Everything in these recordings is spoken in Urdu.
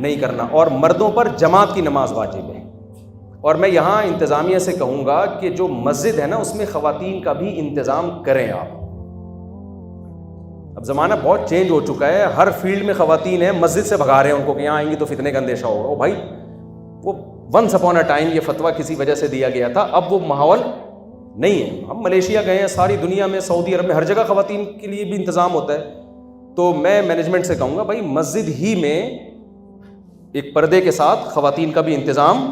نہیں کرنا, اور مردوں پر جماعت کی نماز واجب ہے. اور میں یہاں انتظامیہ سے کہوں گا کہ جو مسجد ہے نا اس میں خواتین کا بھی انتظام کریں آپ. اب زمانہ بہت چینج ہو چکا ہے, ہر فیلڈ میں خواتین ہیں, مسجد سے بھگا رہے ہیں ان کو کہ یہاں آئیں گی تو فتنے کا اندیشہ ہوگا. او بھائی, وہ ونس اپون اے ٹائم یہ فتویٰ کسی وجہ سے دیا گیا تھا, اب وہ ماحول نہیں ہے. ہم ملیشیا گئے ہیں, ساری دنیا میں, سعودی عرب میں ہر جگہ خواتین کے لیے بھی انتظام ہوتا ہے. تو میں مینجمنٹ سے کہوں گا بھائی مسجد ہی میں ایک پردے کے ساتھ خواتین کا بھی انتظام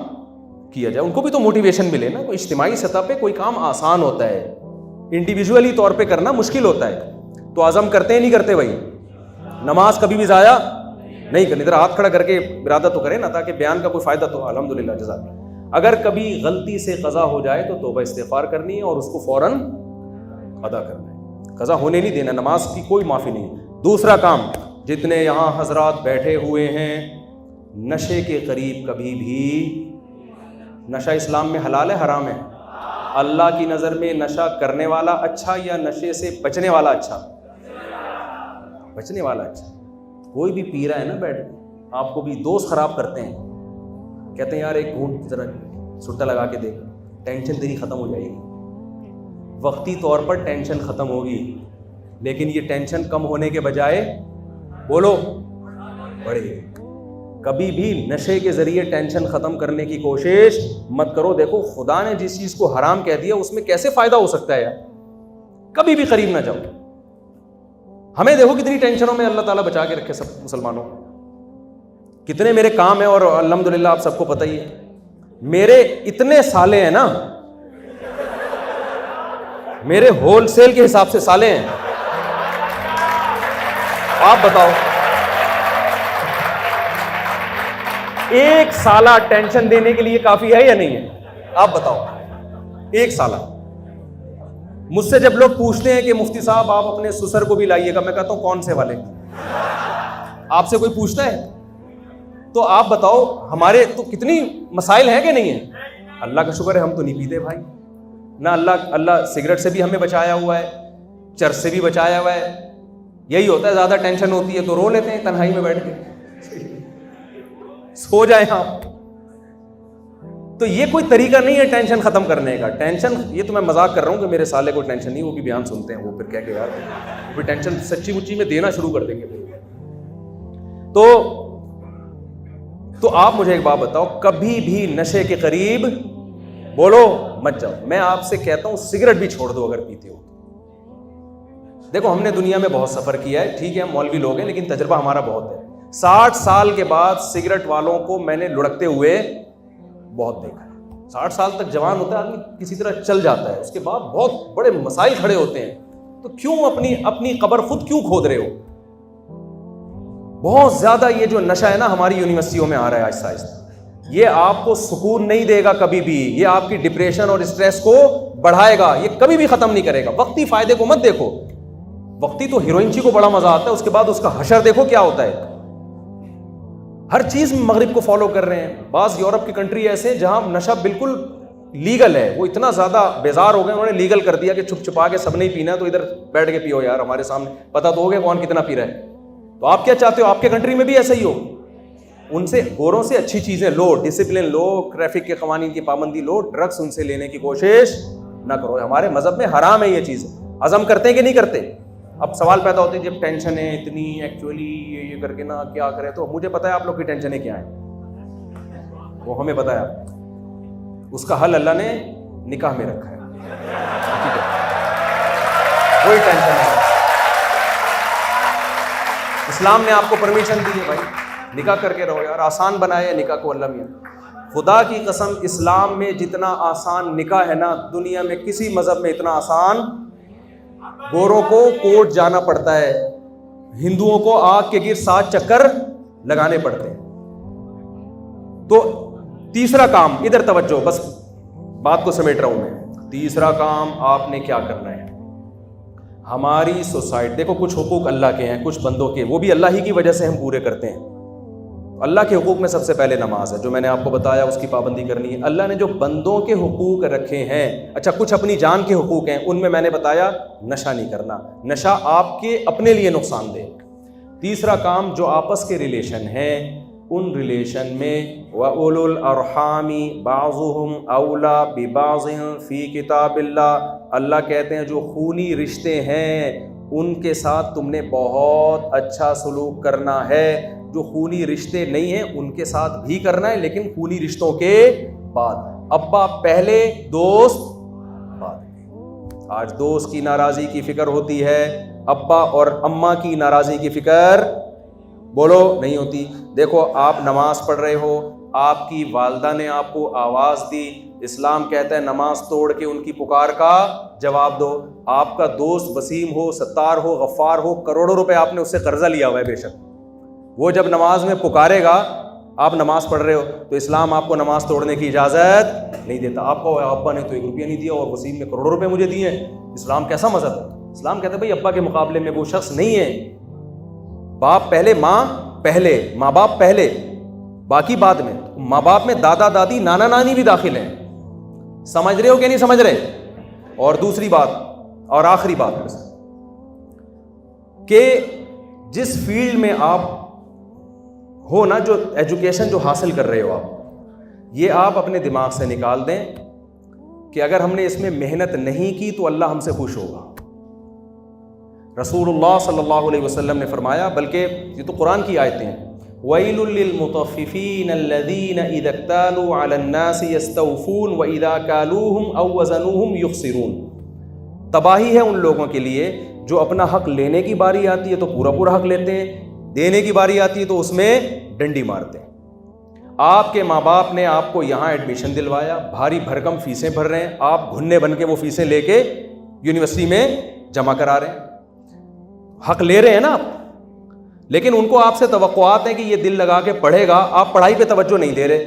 کیا جائے, ان کو بھی تو موٹیویشن ملے نا. کوئی اجتماعی سطح پہ کوئی کام آسان ہوتا ہے, انڈیویجولی طور پہ کرنا مشکل ہوتا ہے. تو عزم کرتے ہیں نہیں کرتے بھائی, نماز کبھی بھی ضائع نہیں کرنی. ادھر ہاتھ کھڑا کر کے ارادہ تو کریں نا, تاکہ بیان کا کوئی فائدہ تو الحمدللہ جزاک. اگر کبھی غلطی سے قضا ہو جائے تو توبہ استغفار کرنی ہے اور اس کو فوراً ادا کرنا ہے, قضا ہونے نہیں دینا. نماز کی کوئی معافی نہیں. دوسرا کام, جتنے یہاں حضرات بیٹھے ہوئے ہیں, نشے کے قریب کبھی بھی. نشہ اسلام میں حلال ہے حرام ہے؟ اللہ کی نظر میں نشہ کرنے والا اچھا یا نشے سے بچنے والا اچھا؟ بچنے والا اچھا. کوئی بھی پی رہا ہے نا بیٹھ کے, آپ کو بھی دوست خراب کرتے ہیں, کہتے ہیں یار ایک گھونٹ ذرا سٹا لگا کے دیکھ, ٹینشن تیری ختم ہو جائے گی. وقتی طور پر ٹینشن ختم ہوگی, لیکن یہ ٹینشن کم ہونے کے بجائے بولو بڑھے گی. کبھی بھی نشے کے ذریعے ٹینشن ختم کرنے کی کوشش مت کرو. دیکھو خدا نے جس چیز کو حرام کہہ دیا اس میں کیسے فائدہ ہو سکتا ہے یار. کبھی بھی قریب نہ جاؤ. ہمیں دیکھو کتنی ٹینشنوں میں اللہ تعالیٰ بچا کے رکھے سب مسلمانوں. کتنے میرے کام ہیں اور الحمدللہ آپ سب کو پتہ ہی ہے, میرے اتنے سالے ہیں نا, میرے ہول سیل کے حساب سے سالے ہیں. آپ بتاؤ, ایک سالہ ٹینشن دینے کے لیے کافی ہے یا نہیں ہے؟ آپ بتاؤ. ایک سالہ. مجھ سے جب لوگ پوچھتے ہیں کہ مفتی صاحب آپ اپنے سسر کو بھی لائیے گا, میں کہتا ہوں کون سے والے؟ آپ سے کوئی پوچھتا ہے؟ تو آپ بتاؤ, ہمارے تو کتنی مسائل ہیں کہ نہیں ہیں. اللہ کا شکر ہے ہم تو نہیں پیتے بھائی نہ. اللہ سگریٹ سے بھی ہمیں بچایا ہوا ہے, چرس سے بھی بچایا ہوا ہے. یہی ہوتا ہے زیادہ ٹینشن ہوتی ہے تو رو لیتے ہیں تنہائی میں بیٹھ کے, سو جائیں آپ. تو یہ کوئی طریقہ نہیں ہے ٹینشن ختم کرنے کا. ٹینشن, یہ تو میں مذاق کر رہا ہوں کہ میرے سالے کو ٹینشن نہیں, وہ بھی بیان سنتے ہیں, وہ پھر کہہ کے یار پھر ٹینشن سچی مچی میں دینا شروع کر دیں گے. تو آپ مجھے ایک بات بتاؤ, کبھی بھی نشے کے قریب بولو مت جاؤ. میں آپ سے کہتا ہوں سگریٹ بھی چھوڑ دو اگر پیتے ہو. دیکھو ہم نے دنیا میں بہت سفر کیا ہے, ٹھیک ہے ہم مولوی لوگ ہیں, لیکن تجربہ ہمارا بہت ہے. 60 سال کے بعد سگریٹ والوں کو میں نے لڑکتے ہوئے بہت دیکھا ہے. 60 سال تک جوان ہوتا ہے آدمی, کسی طرح چل جاتا ہے, اس کے بعد بہت بڑے مسائل کھڑے ہوتے ہیں. تو کیوں اپنی قبر خود کیوں کھود رہے ہو؟ بہت زیادہ یہ جو نشہ ہے نا ہماری یونیورسٹیوں میں آ رہا ہے آہستہ آہستہ, یہ آپ کو سکون نہیں دے گا کبھی بھی. یہ آپ کی ڈپریشن اور اسٹریس کو بڑھائے گا, یہ کبھی بھی ختم نہیں کرے گا. وقتی فائدے کو مت دیکھو. وقتی تو ہیروئنچی کو بڑا مزہ آتا ہے, اس کے بعد اس کا حشر دیکھو کیا ہوتا ہے. ہر چیز میں مغرب کو فالو کر رہے ہیں. بعض یورپ کی کنٹری ایسے ہیں جہاں نشہ بالکل لیگل ہے, وہ اتنا زیادہ بیزار ہو گئے, انہوں نے لیگل کر دیا کہ چھپ چھپا کے سب نہیں پینا ہے, تو ادھر بیٹھ کے پیو یار ہمارے سامنے, پتہ تو ہو گیا کون کتنا پی رہا ہے. تو آپ کیا چاہتے ہو آپ کے کنٹری میں بھی ایسا ہی ہو؟ ان سے گوروں سے اچھی چیزیں لو, ڈسپلن لو, ٹریفک کے قوانین کی پابندی لو, ڈرگس ان سے لینے کی کوشش نہ کرو. ہمارے مذہب میں حرام ہے یہ چیز. عزم کرتے ہیں کہ نہیں کرتے؟ اب سوال پیدا ہوتے ہیں جب ٹینشن ہے اتنی, ایکچولی یہ کر کے نا کیا کرے. تو مجھے پتا ہے آپ لوگ کی ٹینشنیں کیا ہیں, وہ ہمیں پتا ہے. اس کا حل اللہ نے نکاح میں رکھا ہے, ٹھیک ہے, کوئی ٹینشن نہیں. اسلام نے آپ کو پرمیشن دی ہے بھائی, نکاح کر کے رہو یار. آسان بنایا ہے نکاح کو اللہ میاں. خدا کی قسم اسلام میں جتنا آسان نکاح ہے نا, دنیا میں کسی مذہب میں اتنا آسان. گوروں کو کورٹ جانا پڑتا ہے, ہندوؤں کو آگ کے گر 7 چکر لگانے پڑتے ہیں. تو تیسرا کام, ادھر توجہ, بس بات کو سمیٹ رہا ہوں میں. تیسرا کام آپ نے کیا کرنا ہے. ہماری سوسائٹی دیکھو, کچھ حقوق اللہ کے ہیں, کچھ بندوں کے, وہ بھی اللہ ہی کی وجہ سے ہم پورے کرتے ہیں. اللہ کے حقوق میں سب سے پہلے نماز ہے, جو میں نے آپ کو بتایا اس کی پابندی کرنی ہے. اللہ نے جو بندوں کے حقوق رکھے ہیں, اچھا کچھ اپنی جان کے حقوق ہیں, ان میں نے بتایا نشہ نہیں کرنا. نشہ آپ کے اپنے لیے نقصان دہ. تیسرا کام جو آپس کے ریلیشن ہیں, ان ریلیشن میں وَأُولُو الْأَرْحَامِ بَعْضُهُمْ أَوْلَى بِبَعْضٍ فِي کتاب اللہ، اللہ کہتے ہیں جو خونی رشتے ہیں ان کے ساتھ تم نے بہت اچھا سلوک کرنا ہے، جو خونی رشتے نہیں ہیں ان کے ساتھ بھی کرنا ہے لیکن خونی رشتوں کے بعد، ابا پہلے دوست بعد میں۔ آج دوست کی ناراضی کی فکر ہوتی ہے، ابا اور اماں کی ناراضی کی فکر بولو نہیں ہوتی۔ دیکھو آپ نماز پڑھ رہے ہو، آپ کی والدہ نے آپ کو آواز دی، اسلام کہتا ہے نماز توڑ کے ان کی پکار کا جواب دو۔ آپ کا دوست وسیم ہو، ستار ہو، غفار ہو، کروڑوں روپے آپ نے اس سے قرضہ لیا ہوا ہے بے شک، وہ جب نماز میں پکارے گا، آپ نماز پڑھ رہے ہو تو اسلام آپ کو نماز توڑنے کی اجازت نہیں دیتا۔ آپ کو ابا نے تو 1 روپیہ نہیں دیا اور وسیم نے کروڑوں روپے مجھے دیے، اسلام کیسا مذہب ہے؟ اسلام کہتا ہے بھائی ابا کے مقابلے میں وہ شخص نہیں ہے، باپ پہلے، ماں پہلے، ماں باپ پہلے، باقی بعد میں۔ ماں باپ میں دادا دادی نانا نانی بھی داخل ہیں، سمجھ رہے ہو کہ نہیں سمجھ رہے؟ اور دوسری بات اور آخری بات کہ جس فیلڈ میں آپ ہو نا، جو ایجوکیشن جو حاصل کر رہے ہو آپ، یہ آپ اپنے دماغ سے نکال دیں کہ اگر ہم نے اس میں محنت نہیں کی تو اللہ ہم سے خوش ہوگا۔ رسول اللہ صلی اللہ علیہ وسلم نے فرمایا، بلکہ یہ تو قرآن کی آیتیں ہیں، وَيْلٌ لِّلْمُطَفِّفِينَ الَّذِينَ إِذَا اكْتَالُوا عَلَى النَّاسِ يَسْتَوْفُونَ وَإِذَا كَالُوهُمْ أَوْ وَزَنُوهُمْ يُخْسِرُونَ۔ تباہی ہے ان لوگوں کے لیے جو اپنا حق لینے کی باری آتی ہے تو پورا پورا حق لیتے ہیں، دینے کی باری آتی ہے تو اس میں ڈنڈی مارتے ہیں۔ آپ کے ماں باپ نے آپ کو یہاں ایڈمیشن دلوایا، بھاری بھرکم فیسیں بھر رہے ہیں، آپ گھننے بن کے وہ فیسیں لے کے یونیورسٹی میں جمع کرا رہے ہیں، حق لے رہے ہیں نا آپ، لیکن ان کو آپ سے توقعات ہیں کہ یہ دل لگا کے پڑھے گا، آپ پڑھائی پہ توجہ نہیں دے رہے،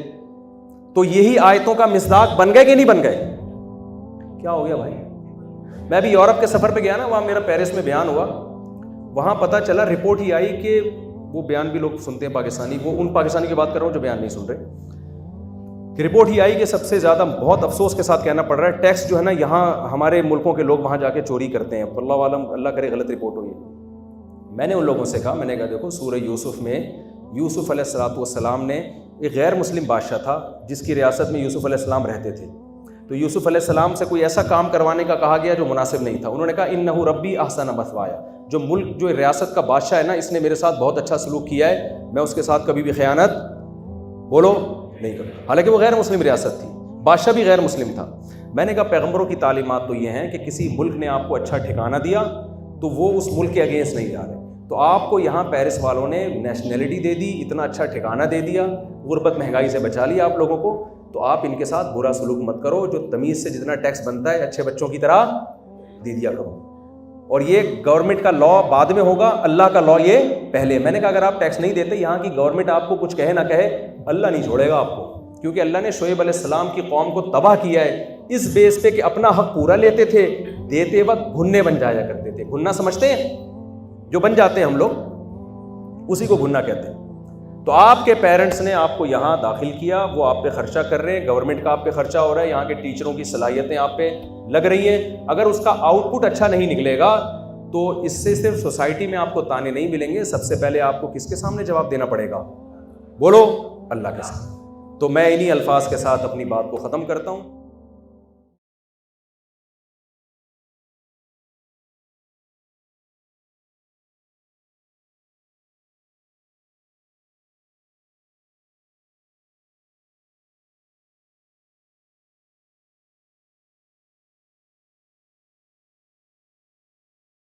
تو یہی آیتوں کا مصداق بن گئے کہ نہیں بن گئے؟ کیا ہو گیا بھائی؟ میں ابھی یورپ کے سفر پہ گیا نا، وہاں میرا پیرس میں بیان ہوا، وہاں پتہ چلا رپورٹ ہی آئی کہ وہ بیان بھی لوگ سنتے ہیں پاکستانی، وہ ان پاکستانی کی بات کر رہا ہوں جو بیان نہیں سن رہے، کہ رپورٹ ہی آئی کہ سب سے زیادہ بہت افسوس کے ساتھ کہنا پڑ رہا ہے ٹیکس جو ہے نا یہاں ہمارے ملکوں کے لوگ وہاں جا کے چوری کرتے ہیں، اللہ عالم، اللہ کرے غلط رپورٹ ہوئی۔ میں نے ان لوگوں سے کہا، میں نے کہا دیکھو سورہ یوسف میں یوسف علیہ السلام نے، ایک غیر مسلم بادشاہ تھا جس کی ریاست میں یوسف علیہ السلام رہتے تھے، تو یوسف علیہ السلام سے کوئی ایسا کام کروانے کا کہا گیا جو مناسب نہیں تھا، انہوں نے کہا انہ ربی احسن مثوایا، جو ملک جو ریاست کا بادشاہ ہے نا اس نے میرے ساتھ بہت اچھا سلوک کیا ہے، میں اس کے ساتھ کبھی بھی خیانت بولو نہیں کروں، حالانکہ وہ غیر مسلم ریاست تھی، بادشاہ بھی غیر مسلم تھا۔ میں نے کہا پیغمبروں کی تعلیمات تو یہ ہیں کہ کسی ملک نے آپ کو اچھا ٹھکانہ دیا تو وہ اس ملک کے اگینسٹ نہیں جا رہے، تو آپ کو یہاں پیرس والوں نے نیشنلٹی دے دی، اتنا اچھا ٹھکانہ دے دیا، غربت مہنگائی سے بچا لیا آپ لوگوں کو، تو آپ ان کے ساتھ برا سلوک مت کرو، جو تمیز سے جتنا ٹیکس بنتا ہے اچھے بچوں کی طرح دے دیا کرو، اور یہ گورنمنٹ کا لا بعد میں ہوگا، اللہ کا لا یہ پہلے۔ میں نے کہا اگر آپ ٹیکس نہیں دیتے، یہاں کی گورنمنٹ آپ کو کچھ کہے نہ کہے، اللہ نہیں چھوڑے گا آپ کو، کیونکہ اللہ نے شعیب علیہ السلام کی قوم کو تباہ کیا ہے اس بیس پہ کہ اپنا حق پورا لیتے تھے، دیتے وقت گھننے بن جایا کرتے تھے۔ گھننا سمجھتے ہیں؟ جو بن جاتے ہیں ہم لوگ، اسی کو گھننا کہتے ہیں۔ تو آپ کے پیرنٹس نے آپ کو یہاں داخل کیا، وہ آپ پہ خرچہ کر رہے ہیں، گورنمنٹ کا آپ پہ خرچہ ہو رہا ہے، یہاں کے ٹیچروں کی صلاحیتیں آپ پہ لگ رہی ہیں، اگر اس کا آؤٹ پٹ اچھا نہیں نکلے گا تو اس سے صرف سوسائٹی میں آپ کو تانے نہیں ملیں گے، سب سے پہلے آپ کو کس کے سامنے جواب دینا پڑے گا؟ بولو، اللہ کے سامنے۔ تو میں انہی الفاظ کے ساتھ اپنی بات کو ختم کرتا ہوں۔